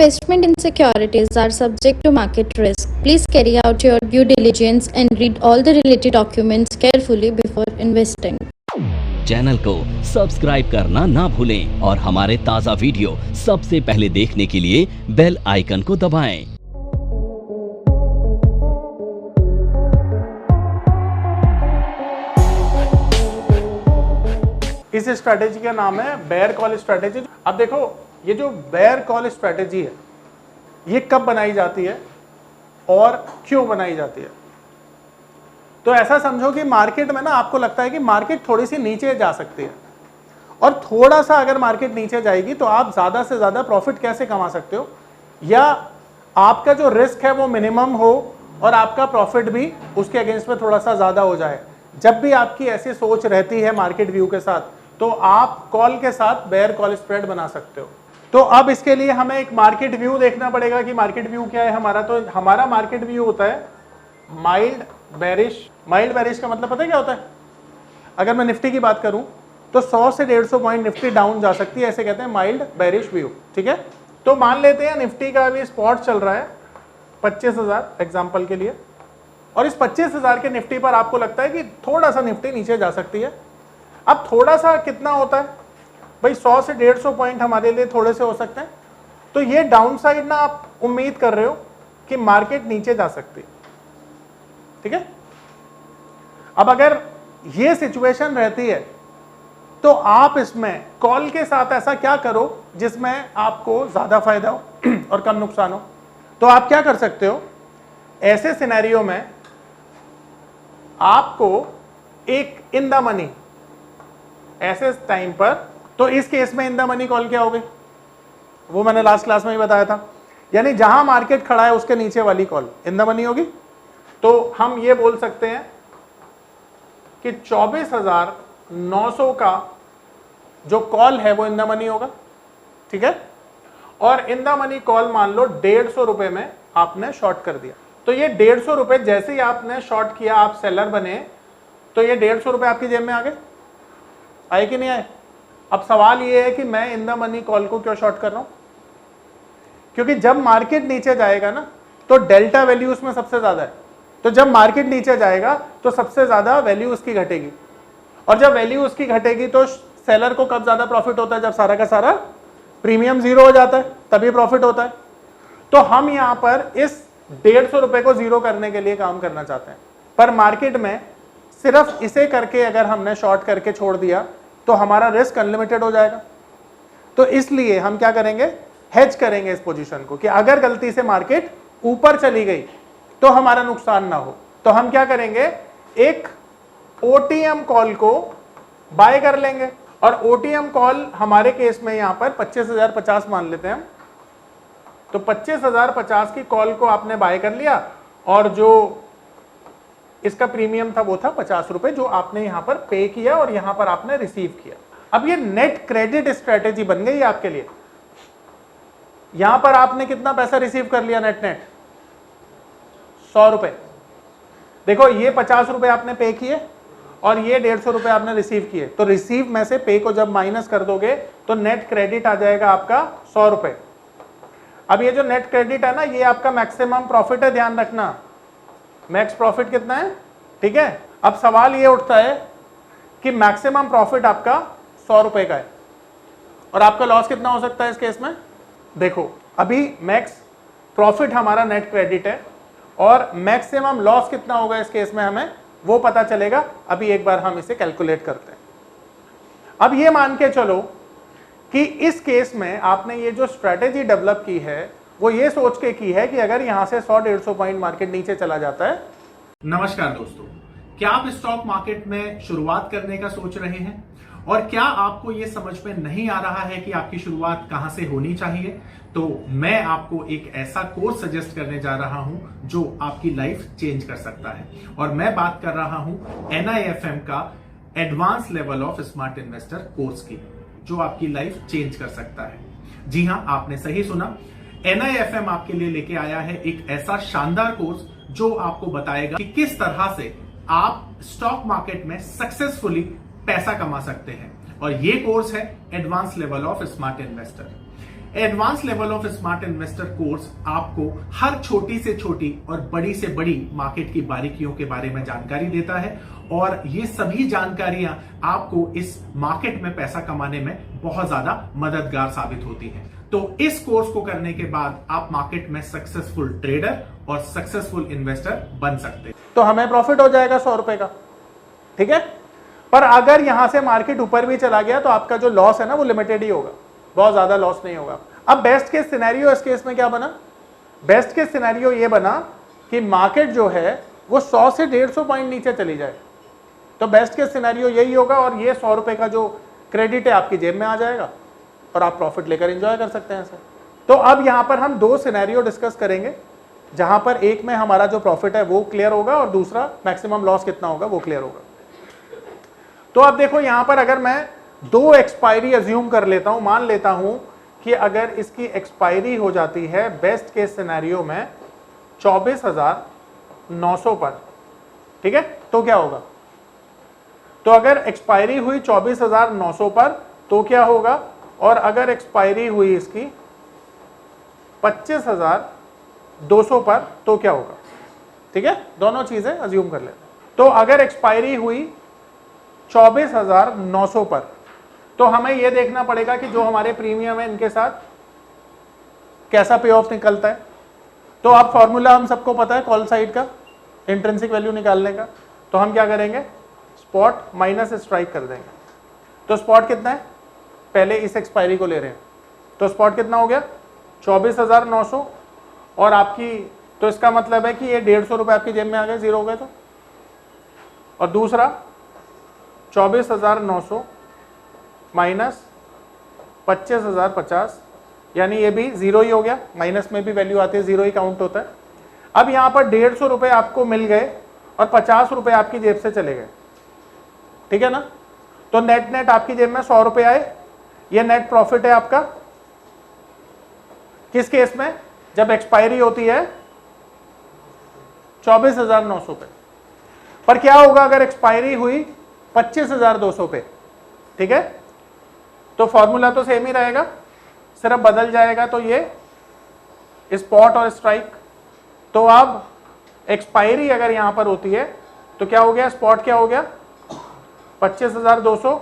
Investment in securities are subject to market risk. Please carry out your due diligence and read all the related documents carefully before investing. Channel को subscribe करना ना भूलें और हमारे ताज़ा video सबसे पहले देखने के लिए बेल आइकन को दबाएं। इस स्ट्रैटेजी का नाम है बेयर कॉल स्ट्रैटेजी। अब देखो, ये जो बेयर कॉल स्ट्रैटेजी है ये कब बनाई जाती है और क्यों बनाई जाती है। तो ऐसा समझो कि मार्केट में ना आपको लगता है कि मार्केट थोड़ी सी नीचे जा सकती है और थोड़ा सा अगर मार्केट नीचे जाएगी तो आप ज़्यादा से ज़्यादा प्रॉफिट कैसे कमा सकते हो, या आपका जो रिस्क है वो मिनिमम हो और आपका प्रॉफिट भी उसके अगेंस्ट में थोड़ा सा ज़्यादा हो जाए। जब भी आपकी ऐसी सोच रहती है मार्केट व्यू के साथ, तो आप कॉल के साथ बेयर कॉल स्प्रेड बना सकते हो। तो अब इसके लिए हमें एक मार्केट व्यू देखना पड़ेगा कि मार्केट व्यू क्या है हमारा। तो हमारा मार्केट व्यू होता है माइल्ड बेरिश। माइल्ड बेरिश का मतलब पता है क्या होता है? अगर मैं निफ्टी की बात करूं तो 100 से 150 पॉइंट निफ्टी डाउन जा सकती है, ऐसे कहते हैं माइल्ड बेरिश व्यू। ठीक है, तो मान लेते हैं निफ्टी का अभी स्पॉट चल रहा है 25,000 एग्जाम्पल के लिए, और इस 25,000 के निफ्टी पर आपको लगता है कि थोड़ा सा निफ्टी नीचे जा सकती है। अब थोड़ा सा कितना होता है भाई? 100 से 150 पॉइंट हमारे लिए थोड़े से हो सकते हैं। तो ये डाउन साइड ना आप उम्मीद कर रहे हो कि मार्केट नीचे जा सकती है। ठीक है, अब अगर ये सिचुएशन रहती है तो आप इसमें कॉल के साथ ऐसा क्या करो जिसमें आपको ज्यादा फायदा हो और कम नुकसान हो। तो आप क्या कर सकते हो ऐसे सिनेरियो में? आपको एक इन द मनी ऐसे टाइम पर, तो इस केस में इन द मनी कॉल क्या हो गई, वो मैंने लास्ट क्लास में ही बताया था, यानी जहां मार्केट खड़ा है उसके नीचे वाली कॉल इन द मनी होगी। तो हम ये बोल सकते हैं कि 24,900 का जो कॉल है वो इन द मनी होगा। ठीक है, और इन द मनी कॉल मान लो 150 रुपए में आपने शॉर्ट कर दिया। तो ये 150 रुपए जैसे ही आपने शॉर्ट किया, आप सेलर बने, तो ये 150 रुपए आपकी जेब में आ गए। आए कि नहीं आए? अब सवाल ये है कि मैं इन द मनी कॉल को क्यों शॉर्ट कर रहा हूं? क्योंकि जब मार्केट नीचे जाएगा ना तो डेल्टा वैल्यू उसमें सबसे ज्यादा है। तो जब मार्केट नीचे जाएगा तो सबसे ज्यादा वैल्यू उसकी घटेगी, और जब वैल्यू उसकी घटेगी तो सेलर को कब ज्यादा प्रॉफिट होता है? जब सारा का सारा प्रीमियम जीरो हो जाता है तभी प्रॉफिट होता है। तो हम यहां पर इस 150 रुपए को जीरो करने के लिए काम करना चाहते हैं, पर मार्केट में सिर्फ इसे करके अगर हमने शॉर्ट करके छोड़ दिया तो हमारा रिस्क अनलिमिटेड हो जाएगा। तो इसलिए हम क्या करेंगे, हेज करेंगे इस पोजीशन को कि अगर गलती से मार्केट ऊपर चली गई तो हमारा नुकसान ना हो। तो हम क्या करेंगे, एक ओटीएम कॉल को बाय कर लेंगे, और ओटीएम कॉल हमारे केस में यहां पर 25,050 मान लेते हैं। तो 25,050 की कॉल को आपने बाय कर लिया, और जो इसका प्रीमियम था वो था 50 रुपए, जो आपने यहां पर पे किया और यहां पर आपने रिसीव किया। अब ये नेट क्रेडिट स्ट्रेटेजी बन गई आपके लिए। यहां पर आपने कितना पैसा रिसीव कर लिया नेट नेट? 100 रुपए। देखो, ये 50 रुपए आपने पे किए और ये 150 रुपए आपने रिसीव किए। तो रिसीव में से पे को जब माइनस कर दोगे तो नेट क्रेडिट आ जाएगा आपका 100 रुपए। अब ये जो नेट क्रेडिट है ना, ये आपका मैक्सिमम प्रॉफिट है, ध्यान रखना। मैक्स प्रॉफिट कितना है? ठीक है, अब सवाल ये उठता है कि मैक्सिमम प्रॉफिट आपका 100 रुपए का है और आपका लॉस कितना हो सकता है इस केस में? देखो, अभी मैक्स प्रॉफिट हमारा नेट क्रेडिट है और मैक्सिमम लॉस कितना होगा इस केस में हमें वो पता चलेगा। अभी एक बार हम इसे कैलकुलेट करते हैं। अब ये मान के चलो कि इस केस में आपने ये जो स्ट्रेटेजी डेवलप की है वो ये सोच के की है कि अगर यहां से 100-150 पॉइंट मार्केट नीचे चला जाता है। नमस्कार दोस्तों, क्या आप स्टॉक मार्केट में शुरुआत करने का सोच रहे हैं और क्या आपको यह समझ में नहीं आ रहा है कि आपकी शुरुआत कहां से होनी चाहिए? तो मैं आपको एक ऐसा कोर्स सजेस्ट करने जा रहा हूं जो आपकी लाइफ चेंज कर सकता है, और मैं बात कर रहा हूं NIFM का advance level of smart investor course की, जो आपकी लाइफ चेंज कर सकता है। जी हां, आपने सही सुना, NIFM आपके लिए लेके आया है एक ऐसा शानदार कोर्स जो आपको बताएगा कि किस तरह से आप स्टॉक मार्केट में सक्सेसफुली पैसा कमा सकते हैं। और ये कोर्स है advance level of smart investor. Advance level of smart investor course आपको हर छोटी से छोटी और बड़ी से बड़ी मार्केट की बारीकियों के बारे में जानकारी देता है और ये सभी जानकारियां आपको इस मार्केट में पैसा कमाने में बहुत ज्यादा मददगार साबित होती हैं। तो इस कोर्स को करने के बाद आप मार्केट में सक्सेसफुल ट्रेडर और सक्सेसफुल इन्वेस्टर बन सकते हैं। तो हमें प्रॉफिट हो जाएगा 100 रुपए का, ठीक है। पर अगर यहां से मार्केट ऊपर भी चला गया तो आपका जो लॉस है ना वो लिमिटेड ही होगा, बहुत ज्यादा लॉस नहीं होगा। अब बेस्ट केस सिनेरियो इस केस में क्या बना? बेस्ट केस सिनेरियो ये बना कि मार्केट जो है वो 100 से 150 पॉइंट नीचे चली जाए, तो बेस्ट केस सिनेरियो यही होगा और ये 100 रुपए का जो क्रेडिट है आपकी जेब में आ जाएगा और आप प्रॉफिट लेकर एंजॉय कर सकते हैं सर। तो अब यहां पर हम दो सिनेरियो डिस्कस करेंगे, जहां पर एक में हमारा जो प्रॉफिट है वो क्लियर होगा और दूसरा मैक्सिमम लॉस कितना होगा वो क्लियर होगा। तो अब देखो यहां पर अगर मैं दो एक्सपायरी अज्यूम कर लेता हूं, मान लेता हूं कि अगर इसकी एक्सपायरी हो जाती है बेस्ट केस सिनेरियो में 24,900 पर, ठीक है, तो क्या होगा? तो अगर एक्सपायरी हुई 24,900 पर तो क्या होगा, और अगर एक्सपायरी हुई इसकी 25,200 पर तो क्या होगा? ठीक है, दोनों चीजें अज्यूम कर लेते हैं। तो अगर एक्सपायरी हुई 24,900 पर तो हमें यह देखना पड़ेगा कि जो हमारे प्रीमियम है इनके साथ कैसा पे ऑफ निकलता है। तो अब फॉर्मूला हम सबको पता है कॉल साइड का, इंट्रिंसिक वैल्यू निकालने का। तो हम क्या करेंगे, स्पॉट माइनस स्ट्राइक कर देंगे। तो स्पॉट कितना है, पहले इस एक्सपायरी को ले रहे हैं, तो स्पॉट कितना हो गया 24,900 और आपकी, तो इसका मतलब है कि ये 150 रुपए आपकी जेब में आ गए, जीरो हो गए। तो और दूसरा 24,900 माइनस 25,050, यानी ये भी जीरो ही हो गया, माइनस में भी वैल्यू आती है, जीरो ही काउंट होता है। अब यहां पर 150 रुपए आपको मिल गए और 50 रुपए आपकी जेब से चले गए, ठीक है ना। तो नेट नेट आपकी जेब में 100 रुपए आए, ये नेट प्रॉफिट है आपका। किस केस में? जब एक्सपायरी होती है 24,900 पे। पर क्या होगा अगर एक्सपायरी हुई 25,200 पे, ठीक है, तो फॉर्मूला तो सेम ही रहेगा, सिर्फ बदल जाएगा। तो ये स्पॉट और स्ट्राइक, तो अब एक्सपायरी अगर यहां पर होती है तो क्या हो गया, स्पॉट क्या हो गया 25,200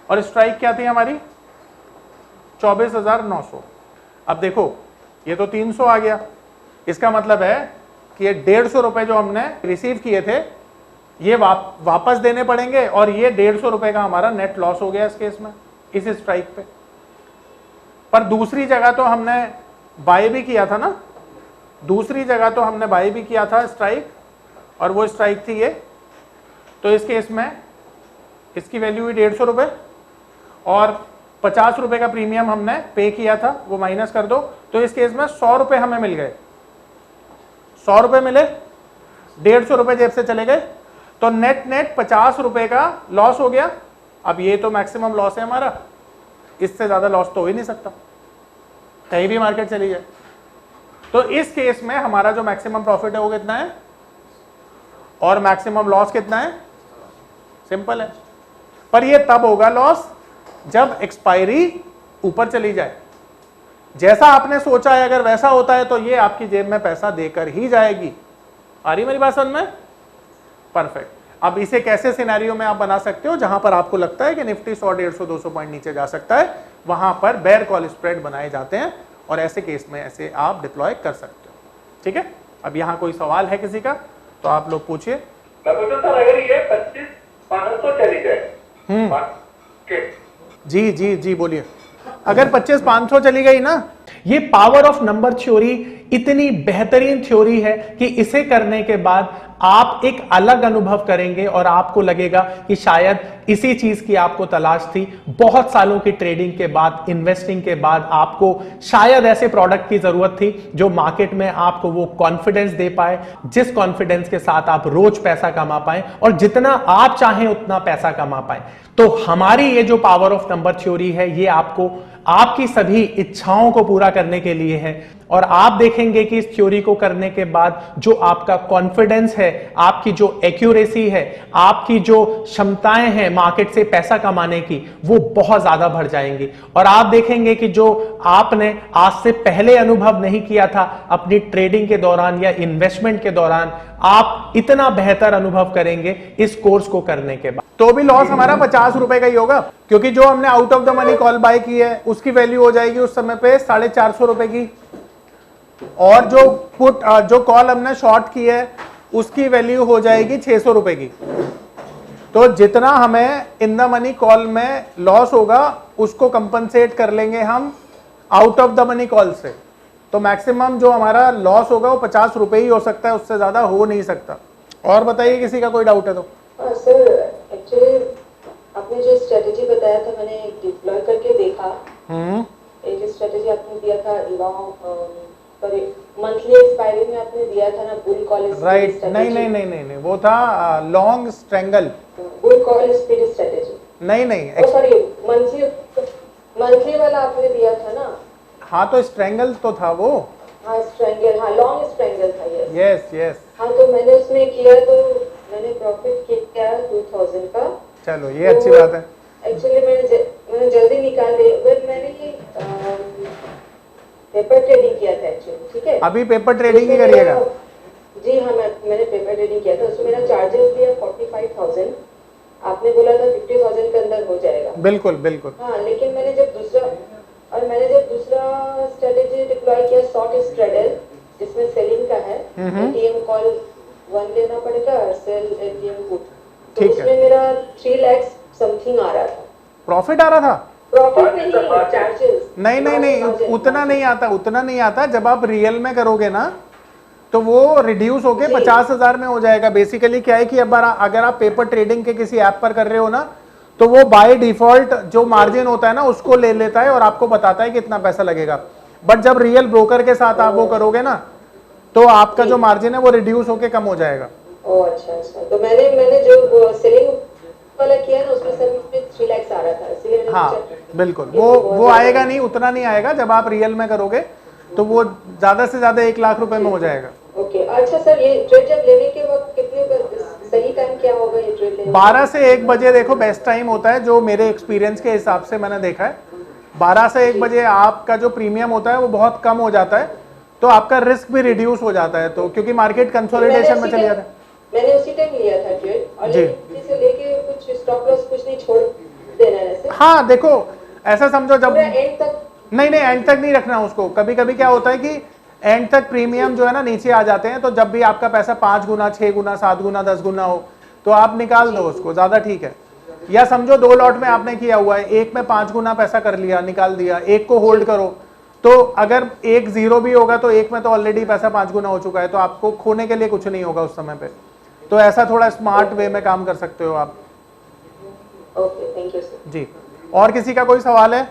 और स्ट्राइक क्या थी हमारी 24,900। अब देखो ये तो 300 आ गया, इसका मतलब है कि ये 150 रुपए जो हमने रिसीव किए थे ये वापस देने पड़ेंगे और ये 150 रुपए का हमारा नेट लॉस हो गया इस केस में, इस स्ट्राइक पे। पर दूसरी जगह तो हमने बाय भी किया था ना, दूसरी जगह तो हमने बाय भी किया था स्ट्राइक, और वो स्ट्राइक थी ये। तो इस केस में इसकी वैल्यू हुई 150 रुपए और 50 रुपए का प्रीमियम हमने पे किया था, वो माइनस कर दो। तो इस केस में 100 रुपए हमें मिल गए, 100 रुपए मिले, 150 रुपए जेब से चले गए, तो नेट नेट 50 रुपए का लॉस हो गया। अब ये तो मैक्सिमम लॉस है हमारा, इससे ज्यादा लॉस तो हो ही नहीं सकता, कहीं भी मार्केट चली जाए। तो इस केस में हमारा जो मैक्सिमम प्रॉफिट है वो कितना है और मैक्सिमम लॉस कितना है, सिंपल है। पर ये तब होगा लॉस जब एक्सपायरी ऊपर चली जाए। जैसा आपने सोचा है अगर वैसा होता है तो ये आपकी जेब में पैसा देकर ही जाएगी। आ रही मेरी बात समझ में? परफेक्ट। अब इसे कैसे सिनेरियो में आप बना सकते हो, जहां पर आपको लगता है कि निफ्टी 100, 150, 200 पॉइंट नीचे जा सकता है, वहां पर बेयर कॉल स्प्रेड बनाए जाते हैं और ऐसे केस में ऐसे आप डिप्लॉय कर सकते हो। ठीक है, अब यहां कोई सवाल है किसी का तो आप लोग पूछिए। अगर ये 25,500 चली जाए, जी जी जी बोलिए। अगर 25,500 चली गई ना, ये पावर ऑफ नंबर थ्योरी इतनी बेहतरीन थ्योरी है कि इसे करने के बाद आप एक अलग अनुभव करेंगे और आपको लगेगा कि शायद इसी चीज की आपको तलाश थी। बहुत सालों की ट्रेडिंग के बाद, इन्वेस्टिंग के बाद आपको शायद ऐसे प्रोडक्ट की जरूरत थी जो मार्केट में आपको वो कॉन्फिडेंस दे पाए, जिस कॉन्फिडेंस के साथ आप रोज पैसा कमा पाए और जितना आप चाहें उतना पैसा कमा पाए। तो हमारी ये जो पावर ऑफ नंबर थ्योरी है, ये आपको आपकी सभी इच्छाओं को पूरा करने के लिए है। और आप देखें देखेंगे कि इस थ्योरी को करने के बाद जो आपका कॉन्फिडेंस है, आपकी जो एक्यूरेसी है, आपकी जो क्षमताएं हैं मार्केट से पैसा कमाने की, वो बहुत ज्यादा बढ़ जाएंगी। और आप देखेंगे कि जो आपने आज से पहले अनुभव नहीं किया था अपनी ट्रेडिंग के दौरान या इन्वेस्टमेंट के दौरान, आप इतना बेहतर अनुभव करेंगे इस कोर्स को करने के बाद। तो भी लॉस हमारा 50 रुपए का ही होगा, क्योंकि जो हमने out of the money call buy की है उसकी वैल्यू हो जाएगी उस समय पे 450 रुपए की, और जो पुट जो कॉल हमने शॉर्ट की है उसकी वैल्यू हो जाएगी 600 रुपए की। तो जितना हमें इन द मनी कॉल में लॉस होगा उसको कंपनसेट कर लेंगे हम out of the money call से। तो मैक्सिमम जो हमारा लॉस होगा वो 50 रुपए ही हो सकता है, उससे ज्यादा हो नहीं सकता। और बताइए किसी का कोई डाउट है तो। सर एक्चुअली आपने जो स्ट्रेटेजी बताया था मैंने डिप्लॉय करके देखा। एक स्ट्रेटेजी आपने दिया था लॉन्ग मंथली एक्सपायरी में आपने दिया था ना, बुल कॉल राइट। नहीं, वो था long strangle. Bull call speed strategy नहीं सॉरी मंथली वाला आपने दिया था ना। हाँ तो स्ट्रेंगल तो था वो। हाँ स्ट्रेंगल, हाँ लॉन्ग स्ट्रेंगल था। यस। हाँ तो मैंने उसमें किया तो मैंने प्रॉफिट किया 2000 का। चलो ये अच्छी बात है। एक्चुअली मैंने जल्दी निकाल लिया, बट मैंने ये पेपर ट्रेडिंग किया था एक्चुअली। ठीक है, अभी पेपर ट्रेडिंग ही करिएगा। जी हाँ, मैंने पेपर ट्रेडिंग किया था, उसमें मेरा चार्जेस भी है 45,000। आपने बोला था 50,000 के अंदर हो जाएगा। बिल्कुल। हाँ, लेकिन मैंने जब दूसरा स्ट्रेटेजी डिप्लॉय किया शॉर्ट स्ट्रेडल, जिसमें सेलिंग का है, एटीएम कॉल 1 लेना पड़ेगा, सेल एटीएम पुट, तो उसमें मेरा 3 लाख समथिंग आ रहा था। प्रॉफिट आ रहा था? प्रॉफिट नहीं, चार्जेस। नहीं, उतना नहीं आता। जब आप रियल में करोगे ना तो वो रिड्यूस होके 50,000 में हो जाएगा। बेसिकली क्या है कि अगर आप पेपर ट्रेडिंग के किसी ऐप पर कर रहे हो ना, तो वो बाय डिफॉल्ट जो मार्जिन होता है ना उसको ले लेता है और आपको बताता है कितना पैसा लगेगा। बट जब रियल ब्रोकर के साथ आप वो करोगे ना, तो आपका जो मार्जिन है वो रिड्यूस होके कम हो जाएगा। ओह अच्छा। तो मैंने जो सेलिंग वाला किया ना उसमें सर मुझे 3 लाख आ रहा था, इसलिए मैंने हाँ बिल्कुल, वो आएगा नहीं, उतना नहीं आएगा। जब आप रियल में करोगे तो वो ज्यादा से ज्यादा 1 लाख रुपए में हो जाएगा। ओके अच्छा सर, ये ट्रेड जब लेने के वक्त कितने सही टाइम क्या होगा ये ट्रेड लेने? 12 से 1 बजे देखो बेस्ट टाइम होता है, जो मेरे एक्सपीरियंस के हिसाब से मैंने देखा है। 12 से 1 बजे आपका जो प्रीमियम होता है वो बहुत कम हो जाता है, तो आपका रिस्क भी रिड्यूस हो जाता है। तो क्योंकि मार्केट कंसोलिडेशन में चले जाता है। मैंने उसी टाइम लिया था ट्रेड, और जैसे लेके कुछ स्टॉप लॉस कुछ नहीं छोड़ देना है ऐसे। हाँ देखो ऐसा समझो, जब एंड तक नहीं एंड तक नहीं रखना उसको। कभी कभी क्या होता है कि एंड तक प्रीमियम जो है ना नीचे आ जाते हैं, तो जब भी आपका पैसा 5 गुना 6 गुना 7 गुना 10 गुना हो तो आप निकाल दो उसको, ज्यादा ठीक है। या समझो 2 लॉट में आपने किया हुआ है, एक में 5 गुना पैसा कर लिया, निकाल दिया, एक को होल्ड करो, तो अगर एक 0 भी होगा तो एक में तो ऑलरेडी पैसा 5 गुना हो चुका है, तो आपको खोने के लिए कुछ नहीं होगा उस समय पे। तो ऐसा थोड़ा स्मार्ट वे में काम कर सकते हो आप। Okay, thank you sir. जी, और किसी का कोई सवाल है?